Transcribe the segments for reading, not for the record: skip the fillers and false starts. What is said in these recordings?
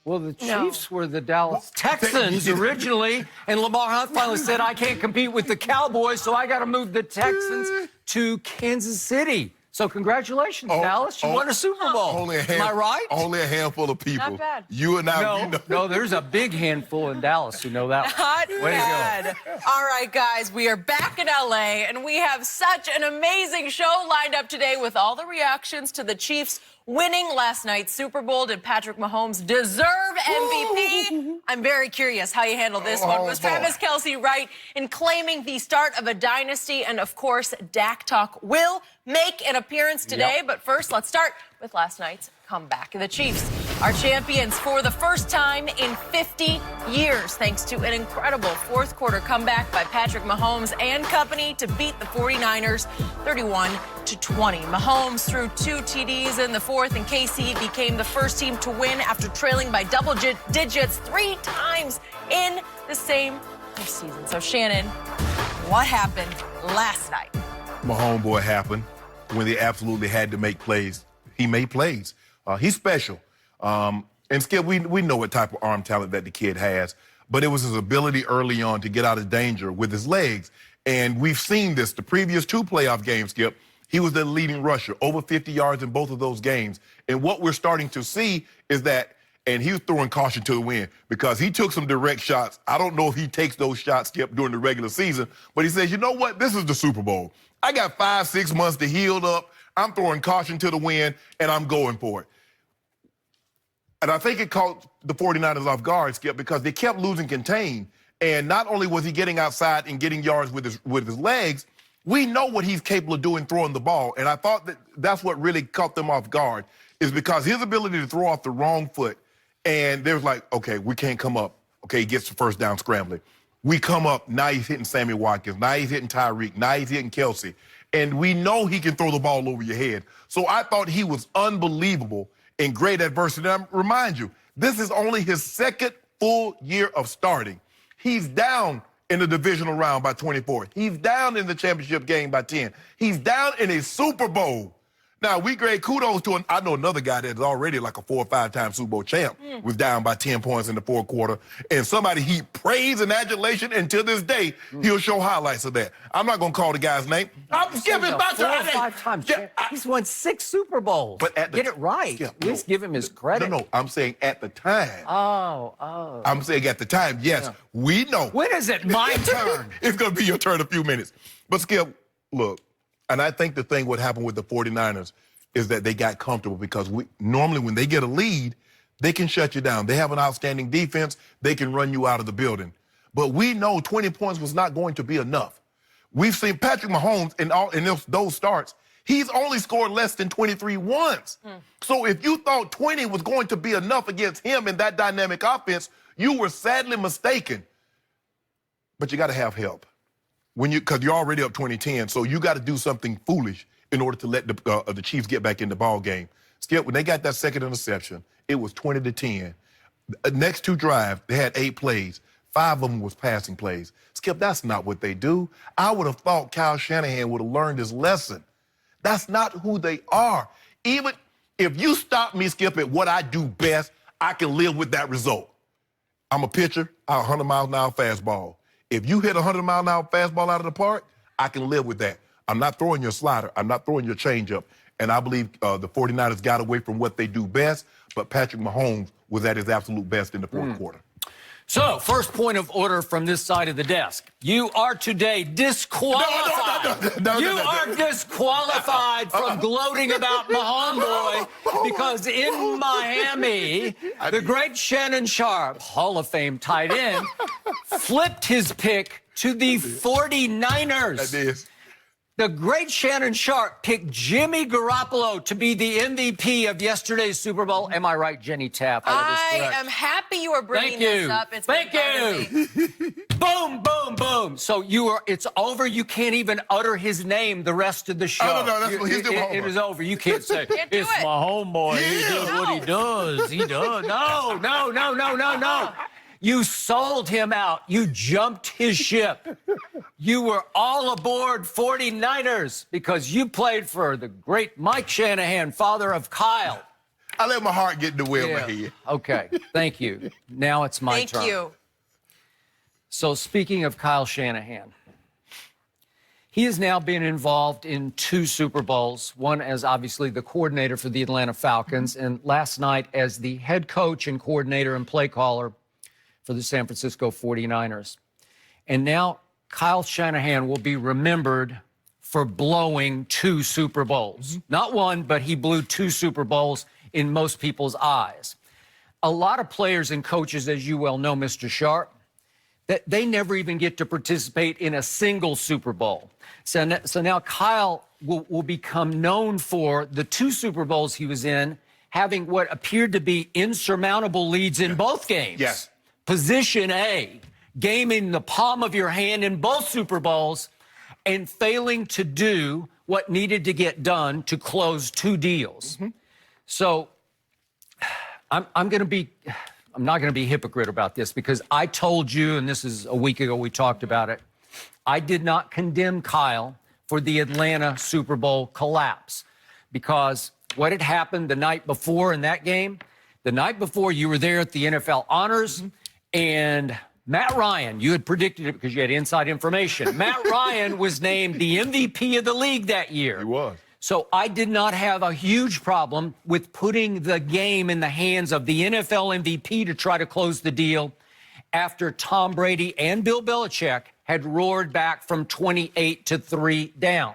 Well, the Chiefs were the Dallas Texans originally, and Lamar Hunt finally said, I can't compete with the Cowboys, so I got to move the Texans to Kansas City. So congratulations, Dallas. You won a Super Bowl. Am I right? Only a handful of people. Not bad. You and I. No, no, there's a big handful in Dallas who know that one. Not Way bad. to go. All right, guys, we are back in L.A., and we have such an amazing show lined up today with all the reactions to the Chiefs winning last night's Super Bowl. Did Patrick Mahomes deserve MVP? I'm very curious how you handle this one. Was Travis Kelce right in claiming the start of a dynasty? And, of course, Dak Talk will make an appearance today. But first, let's start with last night's comeback. The Chiefs are champions for the first time in 50 years, thanks to an incredible fourth-quarter comeback by Patrick Mahomes and company to beat the 49ers 31-20. Mahomes threw 2 TDs in the fourth, and KC became the first team to win after trailing by double digits 3 times in the same season. So, Shannon, what happened last night? My homeboy happened when they absolutely had to make plays. He made plays. He's special. And Skip, we know what type of arm talent that the kid has, but it was his ability early on to get out of danger with his legs. And we've seen this. The previous 2 playoff games, Skip, he was the leading rusher, over 50 yards in both of those games. And what we're starting to see is that, and he was throwing caution to the wind because he took some direct shots. I don't know if he takes those shots, Skip, during the regular season, but he says, you know what? This is the Super Bowl. I got 5-6 months to heal up. I'm throwing caution to the wind, and I'm going for it. And I think it caught the 49ers off guard, Skip, because they kept losing contain. And not only was he getting outside and getting yards with his legs, we know what he's capable of doing throwing the ball. And I thought that's what really caught them off guard, is because his ability to throw off the wrong foot. And they was like, okay, we can't come up. Okay, he gets the first down scrambling. We come up, now he's hitting Sammy Watkins, now he's hitting Tyreek, now he's hitting Kelce. And we know he can throw the ball over your head. So I thought he was unbelievable in great adversity. And I remind you, this is only his 2nd full year of starting. He's down in the divisional round by 24. He's down in the championship game by 10. He's down in a Super Bowl. Now, we grade kudos to I know another guy that's already like a 4- or 5-time Super Bowl champ was down by 10 points in the fourth quarter. And somebody he praised and adulation, and to this day, he'll show highlights of that. I'm not going to call the guy's name. I'm skipping my 4 or 5 times. He's won 6 Super Bowls. But get it right. At least give him his credit. No, I'm saying at the time. Oh. I'm saying at the time, yes, we know. When is it my turn? It's going to be your turn in a few minutes. But Skip, look, and I think the thing what happened with the 49ers is that they got comfortable because normally when they get a lead, they can shut you down. They have an outstanding defense. They can run you out of the building. But we know 20 points was not going to be enough. We've seen Patrick Mahomes in those starts. He's only scored less than 23 once. So if you thought 20 was going to be enough against him in that dynamic offense, you were sadly mistaken. But you got to have help. Because you're already up 20-10, so you got to do something foolish in order to let the Chiefs get back in the ball game. Skip, when they got that second interception, it was 20-10. Next 2 drives, they had 8 plays. 5 of them was passing plays. Skip, that's not what they do. I would have thought Kyle Shanahan would have learned his lesson. That's not who they are. Even if you stop me, Skip, at what I do best, I can live with that result. I'm a pitcher, a 100-mile-an-hour fastball. If you hit a 100-mile-an-hour fastball out of the park, I can live with that. I'm not throwing your slider. I'm not throwing your changeup. And I believe the 49ers got away from what they do best, but Patrick Mahomes was at his absolute best in the fourth quarter. So, first point of order from this side of the desk. You are today disqualified. You are disqualified from gloating about my homeboy because in Miami, the great Shannon Sharp, Hall of Fame tight end, flipped his pick to the 49ers. That is. The great Shannon Sharp picked Jimmy Garoppolo to be the MVP of yesterday's Super Bowl. Am I right, Jenny Tapp? I am happy you are bringing this up. It's Thank you. Boom, boom, boom. So it's over. You can't even utter his name the rest of the show. Oh, no, that's what he's doing. It is over. You can't say, it's my homeboy. He does what he does. He does. No. You sold him out. You jumped his ship. You were all aboard 49ers because you played for the great Mike Shanahan, father of Kyle. I let my heart get in the way of my head. Okay, thank you. Now it's my turn. Thank you. So speaking of Kyle Shanahan, he has now been involved in 2 Super Bowls, one as obviously the coordinator for the Atlanta Falcons, and last night as the head coach and coordinator and play caller for the San Francisco 49ers. And now Kyle Shanahan will be remembered for blowing 2 Super Bowls. Not one, but he blew 2 Super Bowls in most people's eyes. A lot of players and coaches, as you well know, Mr. Sharp, that they never even get to participate in a single Super Bowl. So now Kyle will become known for the 2 Super Bowls he was in, having what appeared to be insurmountable leads in both games. Yes. Position A, game in the palm of your hand in both Super Bowls, and failing to do what needed to get done to close 2 deals. So I'm not going to be a hypocrite about this, because I told you, and this is a week ago we talked about it, I did not condemn Kyle for the Atlanta Super Bowl collapse, because what had happened the night before in that game, the night before you were there at the NFL Honors, and Matt Ryan, you had predicted it because you had inside information. Matt Ryan was named the MVP of the league that year. He was. So I did not have a huge problem with putting the game in the hands of the NFL MVP to try to close the deal after Tom Brady and Bill Belichick had roared back from 28-3 down.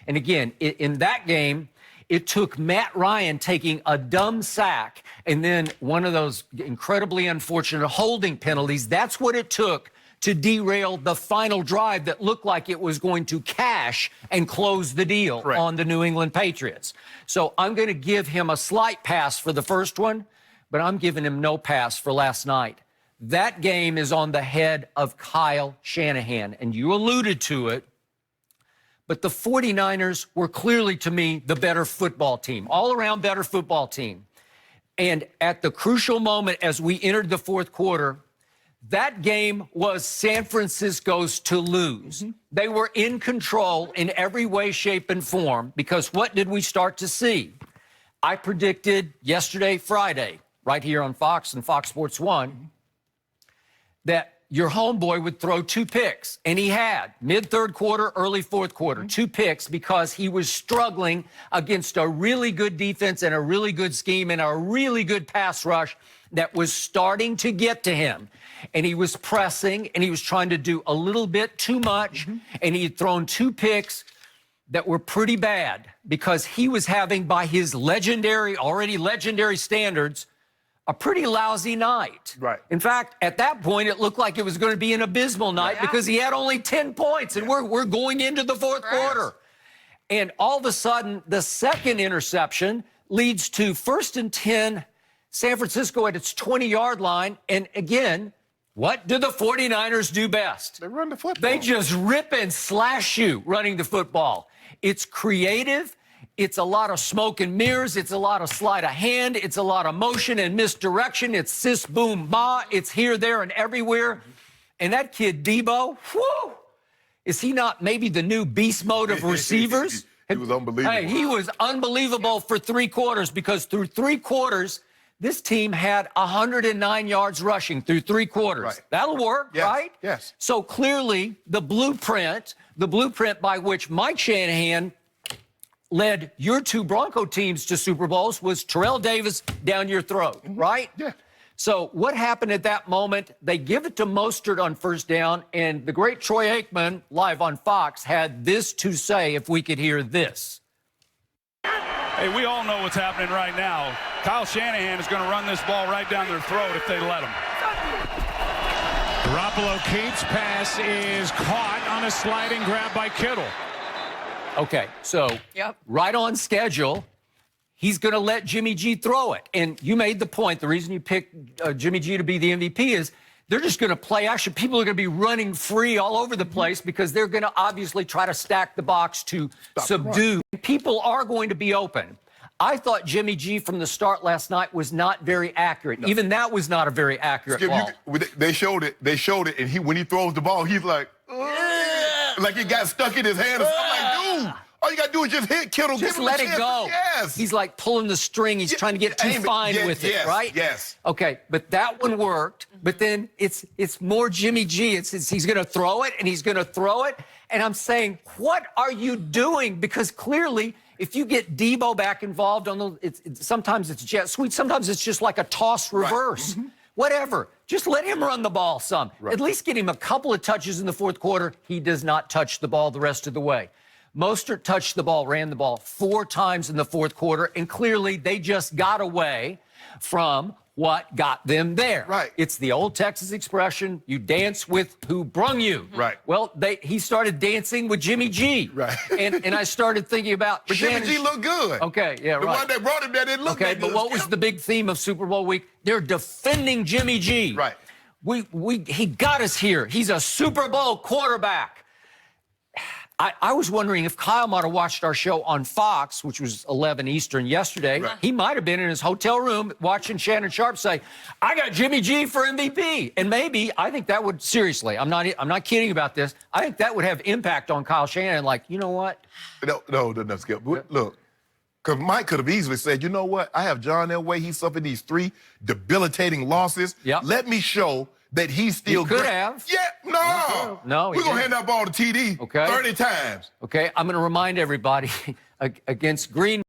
And again, in that game, it took Matt Ryan taking a dumb sack and then one of those incredibly unfortunate holding penalties. That's what it took to derail the final drive that looked like it was going to cash and close the deal on the New England Patriots. So I'm going to give him a slight pass for the first one, but I'm giving him no pass for last night. That game is on the head of Kyle Shanahan, and you alluded to it, but the 49ers were clearly, to me, the better football team, all-around better football team. And at the crucial moment as we entered the fourth quarter, that game was San Francisco's to lose. They were in control in every way, shape, and form, because what did we start to see? I predicted yesterday, Friday, right here on Fox and Fox Sports 1, that your homeboy would throw 2 picks, and he had mid-third quarter, early fourth quarter, 2 picks, because he was struggling against a really good defense and a really good scheme and a really good pass rush that was starting to get to him. And he was pressing, and he was trying to do a little bit too much, and he had thrown 2 picks that were pretty bad, because he was having, by his already legendary standards, a pretty lousy night. Right. In fact, at that point, it looked like it was going to be an abysmal night because he had only 10 points, and we're going into the fourth quarter. And all of a sudden, the second interception leads to 1st and 10, San Francisco at its 20-yard line. And again, what do the 49ers do best? They run the football. They just rip and slash you running the football. It's creative. It's a lot of smoke and mirrors. It's a lot of sleight of hand. It's a lot of motion and misdirection. It's sis, boom, ba. It's here, there, and everywhere. And that kid, Debo, whoo, is he not maybe the new beast mode of receivers? He was unbelievable. Hey, he was unbelievable for 3 quarters, because through 3 quarters, this team had 109 yards rushing through 3 quarters. Right. That'll work, right? Yes. So clearly, the blueprint by which Mike Shanahan led your 2 Bronco teams to Super Bowls was Terrell Davis down your throat, right? Yeah. So what happened at that moment? They give it to Mostert on 1st down, and the great Troy Aikman, live on Fox, had this to say, if we could hear this. Hey, we all know what's happening right now. Kyle Shanahan is going to run this ball right down their throat if they let him. Garoppolo keeps, pass is caught on a sliding grab by Kittle. Okay, so right on schedule, he's going to let Jimmy G throw it. And you made the point, the reason you picked Jimmy G to be the MVP is they're just going to play action. People are going to be running free all over the place because they're going to obviously try to stack the box to subdue. People are going to be open. I thought Jimmy G from the start last night was not very accurate. No. Even that was not a very accurate ball. They showed it, and when he throws the ball, he's like, like it got stuck in his hand. I'm like, dude, are you got to do is just hit Kittle. Just give him let a it chance. go. Yes. He's like pulling the string. He's trying to get too fine with it, right? Yes. Okay, but that one worked. But then it's more Jimmy G. It's he's going to throw it, and he's going to throw it. And I'm saying, what are you doing? Because clearly, if you get Debo back involved on the, sometimes it's jet sweep, sometimes it's just like a toss reverse. Right. Whatever. Just let him run the ball some. Right. At least get him a couple of touches in the fourth quarter. He does not touch the ball the rest of the way. Mostert touched the ball, ran the ball 4 times in the fourth quarter, and clearly they just got away from what got them there. Right. It's the old Texas expression, you dance with who brung you. Right. Well, he started dancing with Jimmy G. Right. And I started thinking about But Jimmy G looked good. Okay, yeah, The right. one that brought him there didn't look Okay, that but good. what was the big theme of Super Bowl week? They're defending Jimmy G. Right. He got us here. He's a Super Bowl quarterback. I was wondering if Kyle might have watched our show on Fox, which was 11 Eastern yesterday. Right. He might have been in his hotel room watching Shannon Sharp say, I got Jimmy G for MVP. And maybe, I think that would, seriously, I'm not kidding about this. I think that would have impact on Kyle Shanahan. Like, you know what? No, Skip. Look, because Mike could have easily said, you know what? I have John Elway. He suffered these 3 debilitating losses. Yep. Let me show that he's still He could great. have. Yeah, no. No, he We're going to didn't. hand that ball to TD Okay. 30 times. Okay, I'm going to remind everybody against Green